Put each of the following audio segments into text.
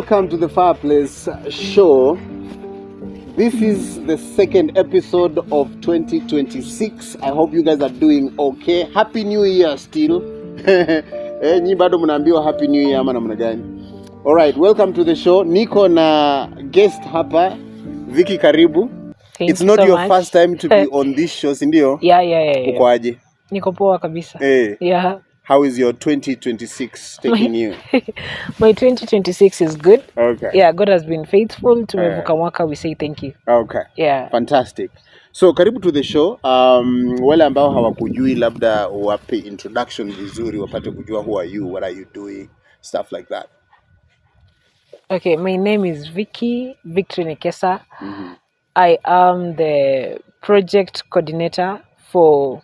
Welcome to the Fireplace Show. This is the second episode of 2026. I hope you guys are doing okay. Happy New Year still. Nyi bado mnaambiwa Happy New Year ama namna gani? Alright, welcome to the show. Niko na guest hapa, Vicky karibu. It's not your first time to be on this show, si ndio? Yeah. Uko aje? Niko poa kabisa. Yeah. How is your 2026 taking you? My 2026 is good. Okay. Yeah, God has been faithful. Tumevuka mwaka, we say thank you. Okay. Yeah. Fantastic. So, karibu to the show. Wale ambao hawakujui labda wape introduction vizuri, wapate kujua who are you, what are you doing, stuff like that. Okay, my name is Victory Nekesa. Mm-hmm. I am the project coordinator for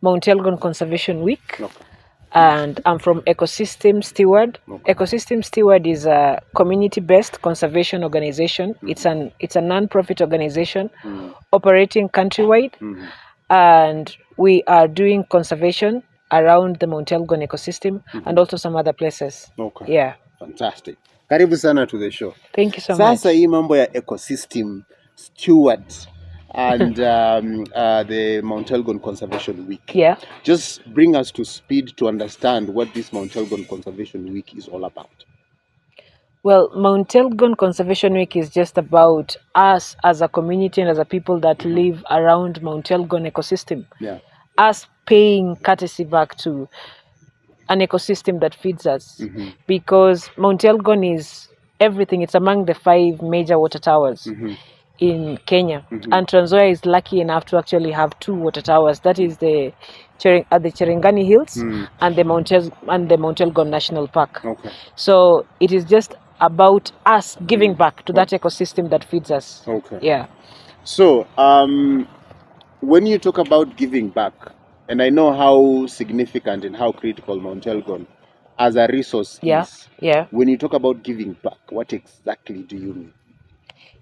Mt Elgon Conservation Week. Okay. And I'm from Ecosystem Steward. Okay. Ecosystem Steward is a community-based conservation organization. Mm-hmm. It's a non-profit organization operating countrywide, and we are doing conservation around the Mt Elgon ecosystem and also some other places. Okay. Yeah. Fantastic. Karibu sana to the show. Thank you so much. Sasa hii mambo ya Ecosystem Steward and the Mt Elgon Conservation Week. Yeah. Just bring us to speed to understand what this Mt Elgon Conservation Week is all about. Well, Mt Elgon Conservation Week is just about us as a community and as a people that live around Mt Elgon ecosystem. Yeah. Us paying courtesy back to an ecosystem that feeds us. Mm-hmm. Because Mt Elgon is everything. It's among the 5 major water towers. Mm-hmm. in Kenya. Mm-hmm. And Trans Nzoia is lucky enough to actually have 2 water towers. That is the Cherengani Hills and the Mt Elgon National Park. Okay. So it is just about us giving back to that ecosystem that feeds us. Okay. Yeah. So when you talk about giving back, and I know how significant and how critical Mt Elgon as a resource is. Yeah. When you talk about giving back, what exactly do you mean?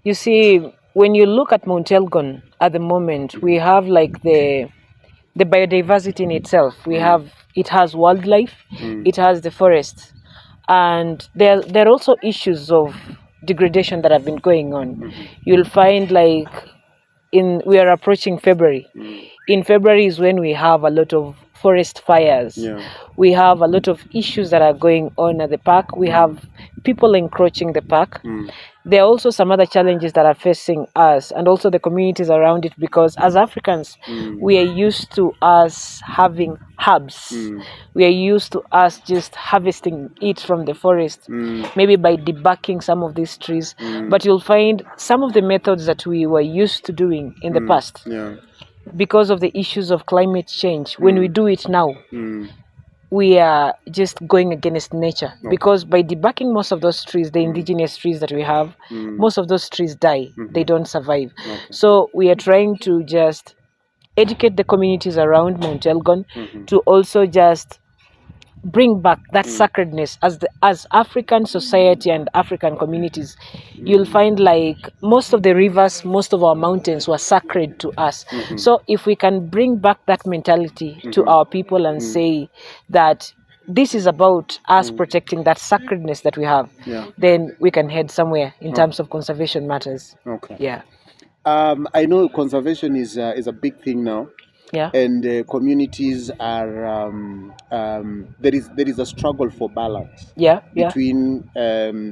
You see, when you look at Mt Elgon at the moment, we have like the biodiversity in itself. It has wildlife, it has the forests, and there are also issues of degradation that have been going on. You'll find like we are approaching February. In February is when we have a lot of forest fires. Yeah. We have a lot of issues that are going on at the park. We have people encroaching the park. There are also some other challenges that are facing us and also the communities around it, because as Africans, we are used to us having herbs. We are used to us just harvesting it from the forest, maybe by debarking some of these trees. But you'll find some of the methods that we were used to doing in the past. Yeah. Because of the issues of climate change, when we do it now, we are just going against nature. Okay. Because by debarking most of those trees, the indigenous trees that we have, most of those trees die. They don't survive. Okay. So we are trying to just educate the communities around Mt Elgon to also just bring back that sacredness as African society and African communities. You'll find like most of the rivers, most of our mountains were sacred to us. So if we can bring back that mentality to our people and say that this is about us protecting that sacredness that we have, then we can head somewhere in terms of conservation matters. Okay. Yeah. I know conservation is a big thing now. Yeah. And communities are there is a struggle for balance. Yeah. Between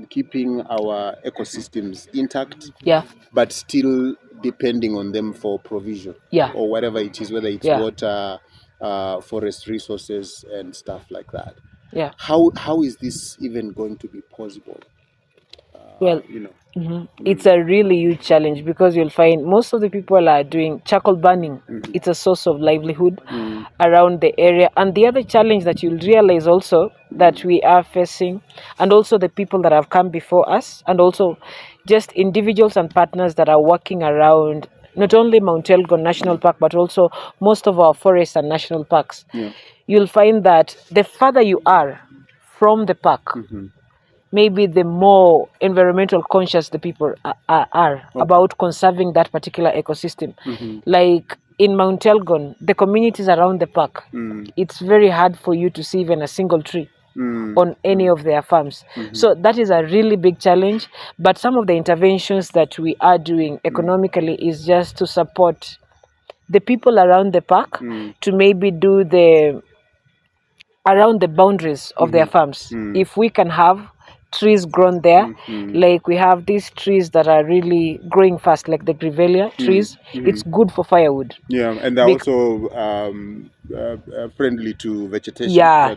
keeping our ecosystems intact. Yeah. But still depending on them for provision. Yeah. Or whatever it is, whether it's water, forest resources, and stuff like that. Yeah. How is this even going to be possible? Well, it's a really huge challenge, because you'll find most of the people are doing charcoal burning. It's a source of livelihood around the area. And the other challenge that you'll realize also that we are facing, and also the people that have come before us, and also just individuals and partners that are working around not only Mt Elgon National Park, but also most of our forests and national parks. Yeah. You'll find that the further you are from the park, maybe the more environmental conscious the people are about conserving that particular ecosystem. Like in Mt Elgon, the communities around the park, it's very hard for you to see even a single tree. on any of their farms. So that is a really big challenge. But some of the interventions that we are doing economically is just to support the people around the park to maybe do the around the boundaries of their farms. If we can have trees grown there, like we have these trees that are really growing fast, like the grevillea trees, it's good for firewood. Yeah, and they're also friendly to vegetation. Yeah,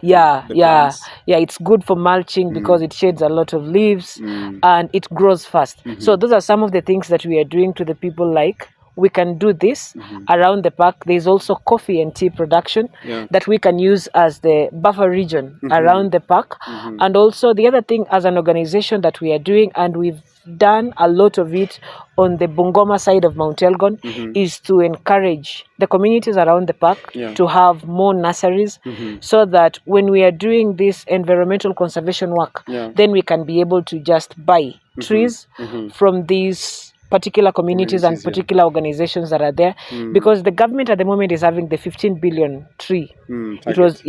it's good for mulching because it shades a lot of leaves and it grows fast. So those are some of the things that we are doing to the people. Like, we can do this around the park. There's also coffee and tea production that we can use as the buffer region around the park. And also the other thing, as an organization, that we are doing, and we've done a lot of it on the Bungoma side of Mount Elgon, is to encourage the communities around the park to have more nurseries, so that when we are doing this environmental conservation work, then we can be able to just buy trees from these particular communities and particular organizations that are there, because the government at the moment is having the 15 billion tree target. It was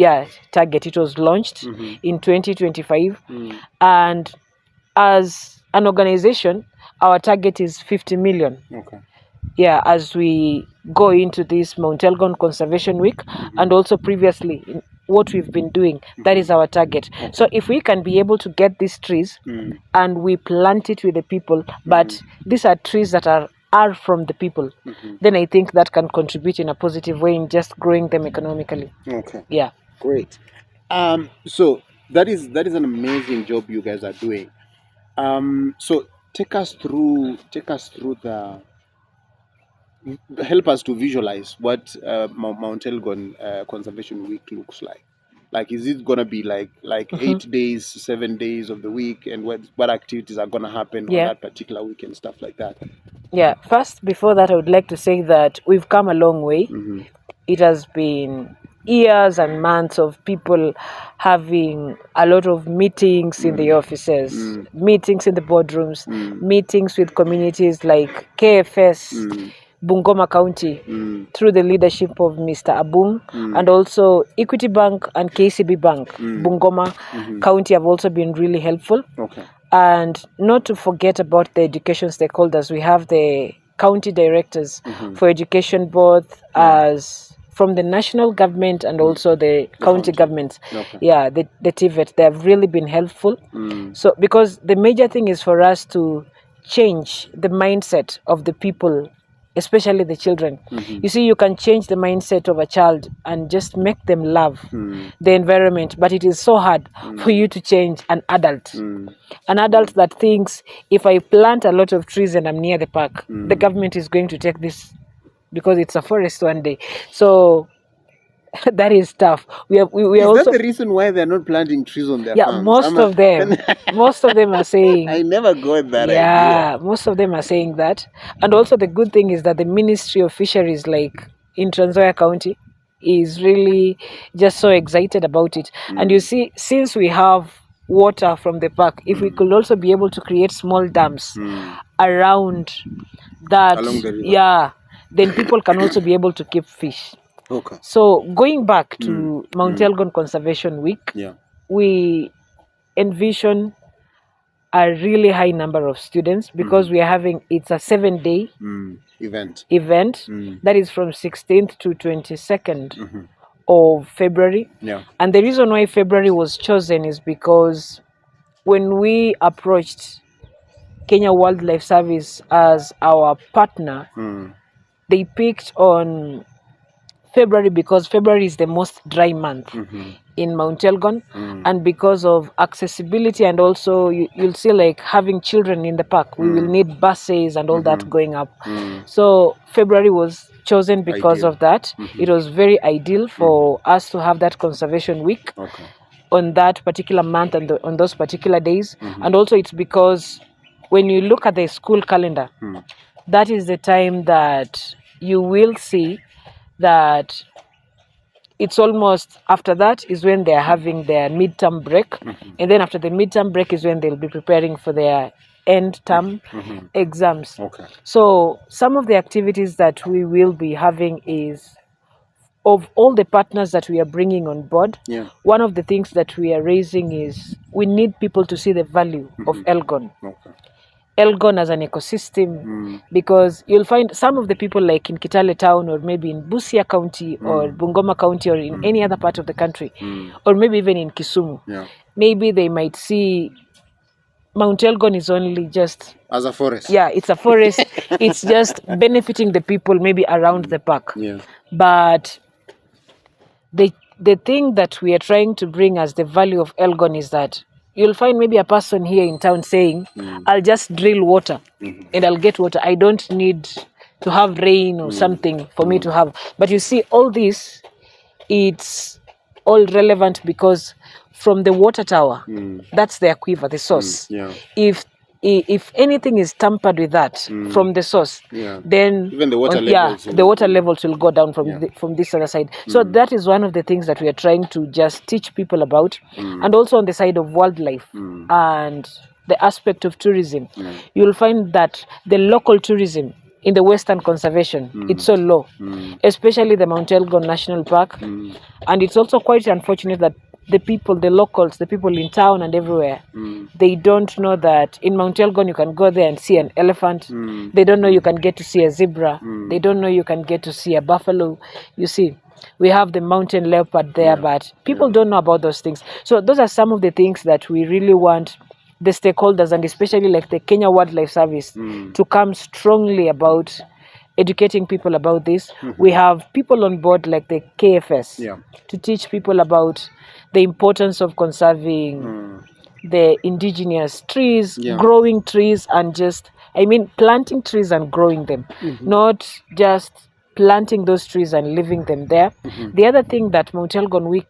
target. It was launched in 2025, and as an organization, our target is 50 million. As we go into this Mt Elgon Conservation Week, and also previously what we've been doing, that is our target. So if we can be able to get these trees and we plant it with the people, but these are trees that are from the people, then I think that can contribute in a positive way in just growing them economically. Great. So that is an amazing job you guys are doing. So take us through help us to visualize what Mt Elgon Conservation Week looks like. Like, is it gonna be like 8 days, 7 days of the week, and what activities are gonna happen on that particular week and stuff like that? First, before that, I would like to say that we've come a long way. It has been years and months of people having a lot of meetings in the offices, meetings in the boardrooms, meetings with communities like KFS, Bungoma County, through the leadership of Mr. Abung, and also Equity Bank and KCB Bank, Bungoma County, have also been really helpful. And not to forget about the education stakeholders. We have the county directors for education, both as from the national government and also the county governments. The TVET, they have really been helpful. So, because the major thing is for us to change the mindset of the people, especially the children. You see, you can change the mindset of a child and just make them love the environment, but it is so hard for you to change an adult. An adult that thinks, if I plant a lot of trees and I'm near the park, the government is going to take this because it's a forest one day. So that is tough. We is also, that the reason why they're not planting trees on their farms? Most of them are saying. I never got that idea. Most of them are saying that. And also the good thing is that the Ministry of Fisheries, like in Trans Nzoia County, is really just so excited about it. And you see, since we have water from the park, if we could also be able to create small dams around that, along the river, then people can also be able to keep fish. So going back to Mt Elgon Conservation Week, we envision a really high number of students, because we are having, it's a 7-day event that is from 16th to 22nd of February. And the reason why February was chosen is because when we approached Kenya Wildlife Service as our partner, they picked on February because February is the most dry month in Mt Elgon, and because of accessibility, and also you'll see, like, having children in the park, we will need buses and all that going up. So February was chosen because of that. It was very ideal for us to have that conservation week on that particular month and on those particular days. And also it's because when you look at the school calendar, that is the time that you will see that it's almost, after that is when they're having their midterm break. And then after the midterm break is when they'll be preparing for their end term exams. So some of the activities that we will be having is of all the partners that we are bringing on board, one of the things that we are raising is we need people to see the value of Elgon. Elgon as an ecosystem, because you'll find some of the people like in Kitale town, or maybe in Busia County, or Bungoma County, or in any other part of the country, or maybe even in Kisumu, maybe they might see Mount Elgon is only just as a forest. Yeah, it's a forest. It's just benefiting the people maybe around the park. But the thing that we are trying to bring as the value of Elgon is that you'll find maybe a person here in town saying, I'll just drill water and I'll get water. I don't need to have rain or something for me to have. But you see, all this, it's all relevant because from the water tower, that's the aquifer, the source. If anything is tampered with that from the source, then even the water levels, the water levels will go down from this other side. So that is one of the things that we are trying to just teach people about, and also on the side of wildlife and the aspect of tourism. You'll find that the local tourism in the Western Conservation, it's so low, especially the Mt Elgon National Park, and it's also quite unfortunate that the people, the locals, the people in town and everywhere, they don't know that in Mt Elgon you can go there and see an elephant. They don't know you can get to see a zebra. They don't know you can get to see a buffalo. You see, we have the mountain leopard there, but people don't know about those things. So those are some of the things that we really want the stakeholders, and especially like the Kenya Wildlife Service, to come strongly about educating people about this. We have people on board like the KFS to teach people about the importance of conserving the indigenous trees, growing trees, and planting trees and growing them, not just planting those trees and leaving them there. The other thing that Mt Elgon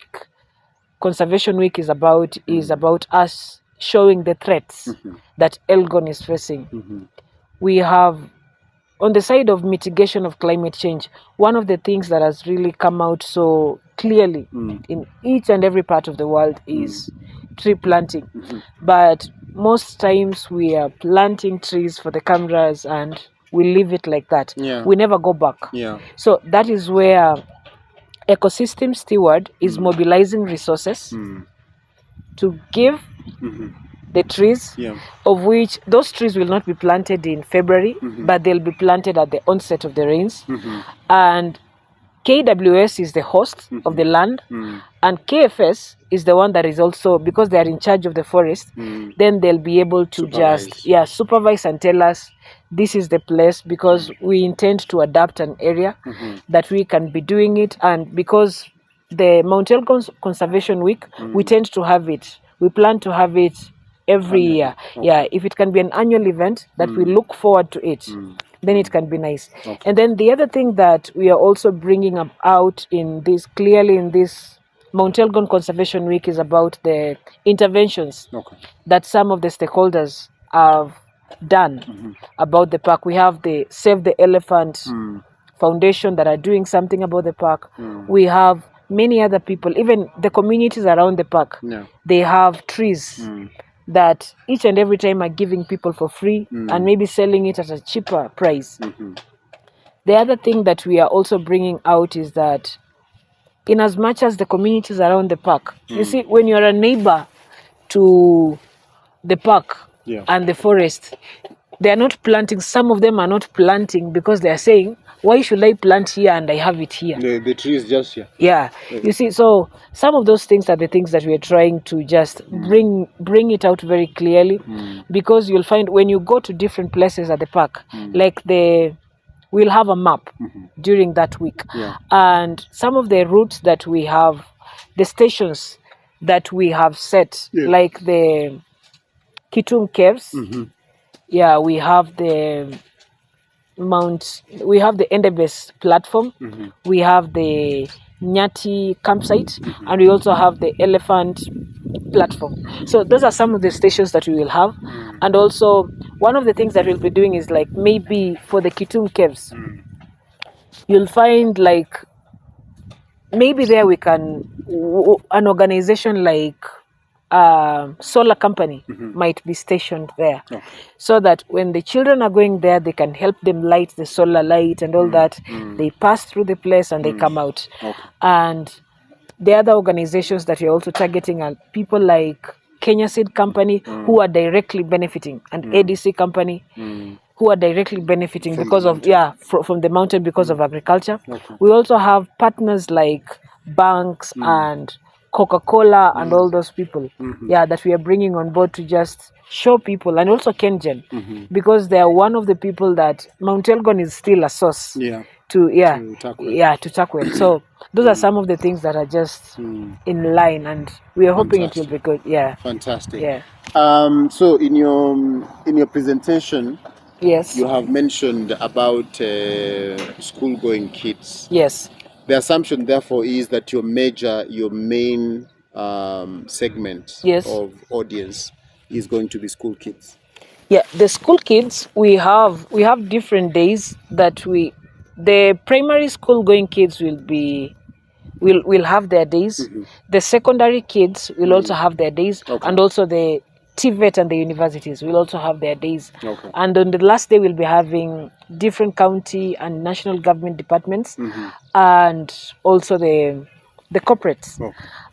Conservation Week is about us showing the threats that Elgon is facing. We have, on the side of mitigation of climate change, one of the things that has really come out so clearly in each and every part of the world is tree planting. But most times we are planting trees for the cameras and we leave it like that. We never go back. So that is where Ecosystem Steward is mobilizing resources to give the trees, of which those trees will not be planted in February, but they'll be planted at the onset of the rains. And KWS is the host of the land, and KFS is the one that is also, because they are in charge of the forest, then they'll be able to supervise and tell us this is the place, because we intend to adapt an area that we can be doing it. And because the Mt Elgon Conservation Week, we tend to have it, we plan to have it every year. If it can be an annual event that we look forward to it, then it can be nice. And then the other thing that we are also bringing out in this, clearly in this Mt Elgon Conservation Week, is about the interventions that some of the stakeholders have done about the park. We have the Save the Elephant Foundation that are doing something about the park. We have many other people, even the communities around the park. They have trees that each and every time are giving people for free and maybe selling it at a cheaper price. The other thing that we are also bringing out is that in as much as the communities around the park, you see, when you're a neighbor to the park and the forest, they are not planting. Some of them are not planting because they are saying, why should I plant here and I have it here? The tree is just here. You see, so some of those things are the things that we are trying to just bring it out very clearly, because you'll find when you go to different places at the park, like we'll have a map during that week, and some of the routes that we have, the stations that we have set, like the Kitum Caves, we have the we have the Endebess platform, we have the Nyati campsite, and we also have the Elephant platform. So those are some of the stations that we will have. And also one of the things that we'll be doing is, like, maybe for the Kitum Caves, you'll find like maybe there we can, an organization like solar company might be stationed there, so that when the children are going there, they can help them light the solar light and all that. They pass through the place and they come out. And the other organizations that we're also targeting are people like Kenya Seed Company, who are directly benefiting, and ADC Company, who are directly benefiting from because of from the mountain because of agriculture. We also have partners like banks and Coca-Cola and all those people, that we are bringing on board to just show people, and also Kengen, because they are one of the people that Mount Elgon is still a source to tackle. So those are some of the things that are just in line, and we are hoping it will be good. Fantastic. Yeah. So in your presentation, yes, you have mentioned about school-going kids. Yes. The assumption, therefore, is that your main segment of audience is going to be school kids. Yeah, the school kids, we have different days that the primary school going kids will have their days. The secondary kids will also have their days, and also the TVET and the universities will also have their days. And on the last day, we'll be having different county and national government departments, and also the corporates.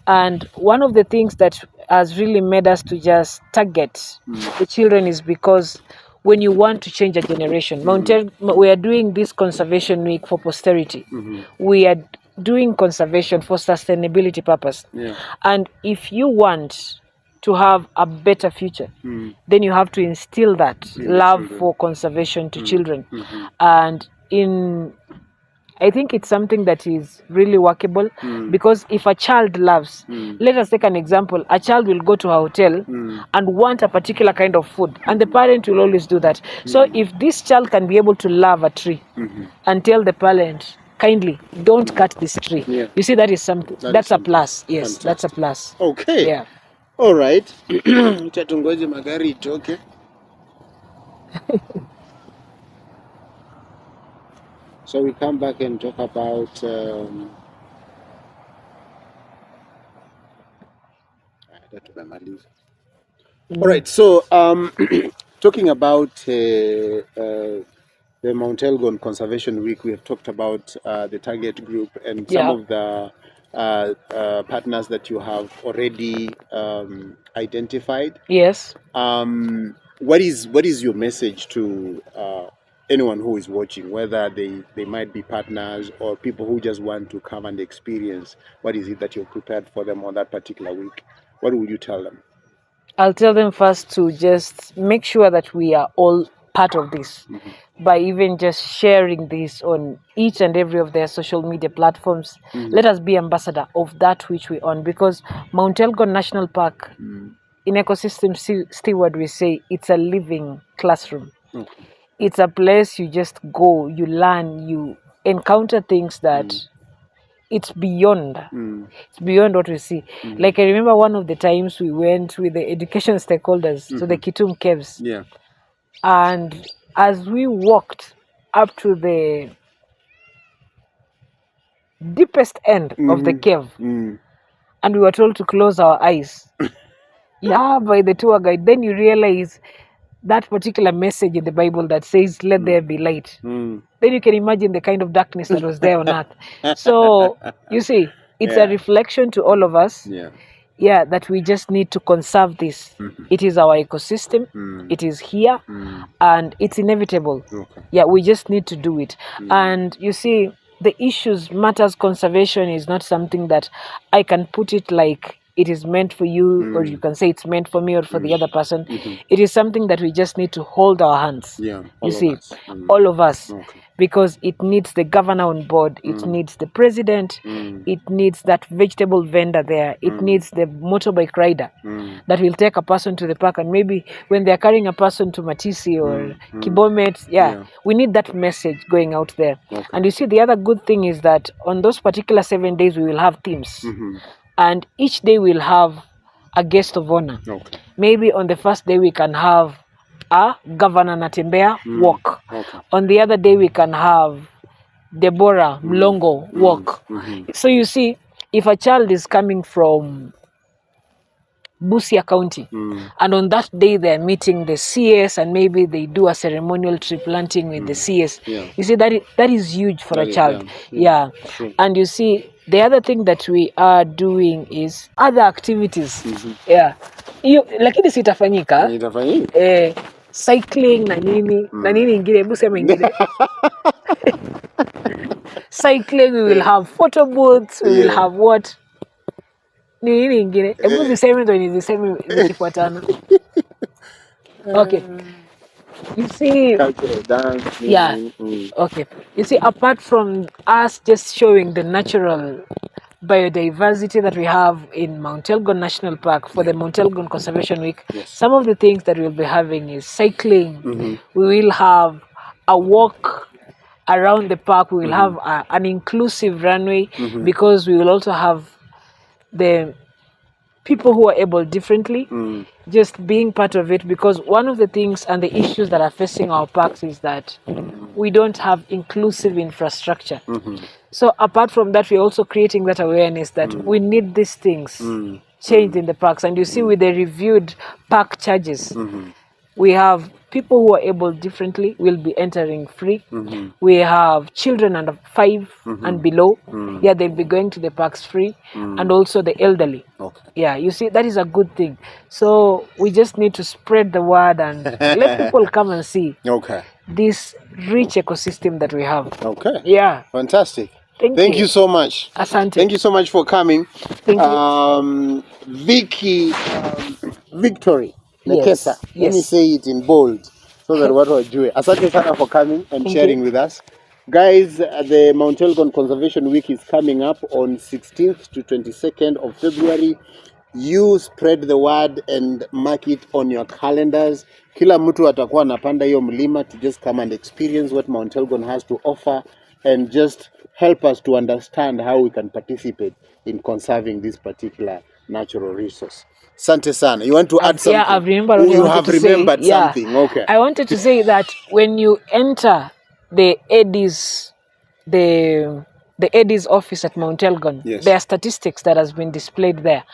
And one of the things that has really made us to just target the children is because when you want to change a generation, we are doing this conservation week for posterity. We are doing conservation for sustainability purpose. And if you want to have a better future, then you have to instill that love for conservation to children. And I think it's something that is really workable, because if a child loves, let us take an example, a child will go to a hotel and want a particular kind of food, and the parent will always do that. So if this child can be able to love a tree and tell the parent, kindly don't cut this tree, you see, that is something, that's a plus. Yes, that's a plus. Okay. Yeah. All right. Chatungoje magari itoke. So we come back and talk about all right. So talking about the Mt Elgon Conservation Week, we have talked about the target group and some of the partners that you have already identified. Yes. What is your message to anyone who is watching, whether they might be partners or people who just want to come and experience? What is it that you're prepared for them on that particular week? What would you tell them? I'll tell them first to just make sure that we are all part of this, by even just sharing this on each and every of their social media platforms. Let us be ambassador of that which we own, because Mt Elgon National Park, in ecosystem steward, we say it's a living classroom. It's a place you just go, you learn, you encounter things that it's beyond. It's beyond what we see. Like I remember one of the times we went with the education stakeholders to the Kitum Caves. And as we walked up to the deepest end of the cave, and we were told to close our eyes, by the tour guide, then you realize that particular message in the Bible that says, let there be light. Then you can imagine the kind of darkness that was there on earth. So, you see, it's a reflection to all of us. That we just need to conserve this. It is our ecosystem. It is here, and it's inevitable. We just need to do it. And you see, the issues matters conservation is not something that I can put it like it is meant for you, or you can say it's meant for me or for the other person. It is something that we just need to hold our hands. All of us. Because it needs the governor on board, it needs the president, it needs that vegetable vendor there, it needs the motorbike rider that will take a person to the park, and maybe when they're carrying a person to Matisi or Kibomet, we need that message going out there. And you see, the other good thing is that on those particular 7 days, we will have themes. And each day we'll have a guest of honor. Maybe on the first day we can have a Governor Natembea walk. On the other day we can have Deborah Mlongo walk. So you see, if a child is coming from Busia County. And on that day, they're meeting the CS, and maybe they do a ceremonial tree planting with the CS. You see, that is huge for a child. And you see, the other thing that we are doing is other activities. Lakini sitafanyika. Cycling na nini ingine, hebu sema ingine. Cycling, we will have photo booths, we will have what? Nini ingine? Hebu ziseme ndo niziseme zikifuatana. Okay. You see, cultural dance. Okay. You see, apart from us just showing the natural biodiversity that we have in Mt Elgon National Park for the Mt Elgon Conservation Week, some of the things that we'll be having is cycling. We will have a walk around the park. We will have an inclusive runway because we will also have the people who are able differently just being part of it, because one of the things and the issues that are facing our parks is that we don't have inclusive infrastructure. So apart from that, we're also creating that awareness that we need these things changed in the parks. And you see, with the reviewed park charges, we have people who are able differently will be entering free. We have children under 5 and below. They'll be going to the parks free. And also the elderly. You see, that is a good thing. So we just need to spread the word and let people come and see this rich ecosystem that we have. Fantastic. Thank you so much. Asante. Thank you so much for coming. Thank you. Victory. Nekesa. Let me say it in bold so that what we're doing. Asante sana for coming and sharing with us. Guys, the Mt Elgon Conservation Week is coming up on 16th to 22nd of February. You spread the word and mark it on your calendars. Kila mtu atakuwa anapanda hiyo mlima to just come and experience what Mt Elgon has to offer and just help us to understand how we can participate in conserving this particular natural resource. Sante sana. You want to add something? I've remembered what you have remembered something. Okay. I wanted to say that when you enter the EDI's office at Mt Elgon, there are statistics that has been displayed there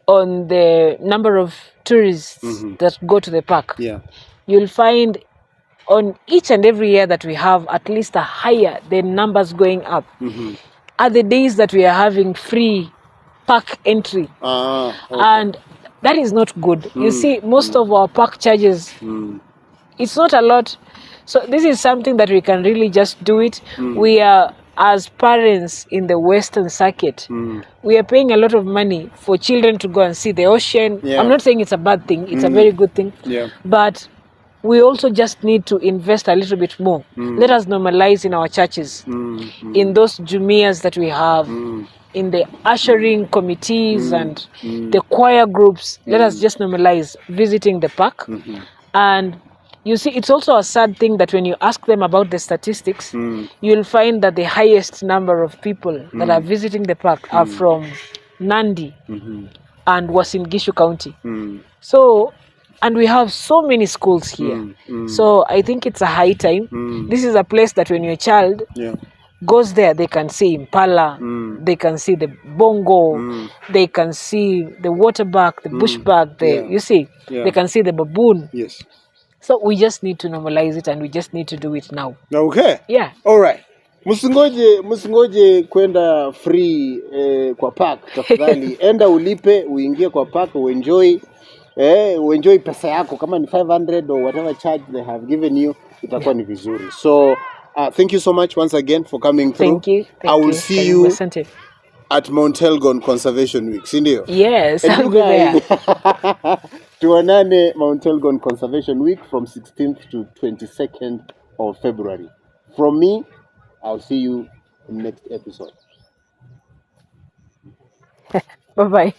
on the number of tourists that go to the park. You'll find on each and every year that we have at least a higher, the numbers going up. Are the days that we are having free park entry. And that is not good. You see, most of our park charges, it's not a lot. So this is something that we can really just do it. We are, as parents in the Western Circuit, we are paying a lot of money for children to go and see the ocean. I'm not saying it's a bad thing. It's a very good thing. But we also just need to invest a little bit more. Let us normalize in our churches, in those Jumias that we have, in the ushering committees and the choir groups. Let us just normalize visiting the park. And you see, it's also a sad thing that when you ask them about the statistics, you'll find that the highest number of people that are visiting the park are from Nandi and Uasin Gishu County. So, and we have so many schools here. So I think it's a high time. This is a place that when your child goes there, they can see impala, they can see the bongo, they can see the waterbuck, the bushbuck, you see, they can see the baboon. So we just need to normalize it, and we just need to do it now. Okay. All right. Msingoje kwenda free kwa park tafadhali. Enda ulipe, uingie kwa park, uenjoy pesa yako kama ni 500 or whatever charge they have given you, itakuwa ni vizuri. So thank you so much once again for coming through. Thank you. I will see you at Mt Elgon Conservation Week, sindio? Yes, I'll be there. Tuonane Mt Elgon Conservation Week from 16th to 22nd of February. From me, I'll see you in the next episode. Bye-bye.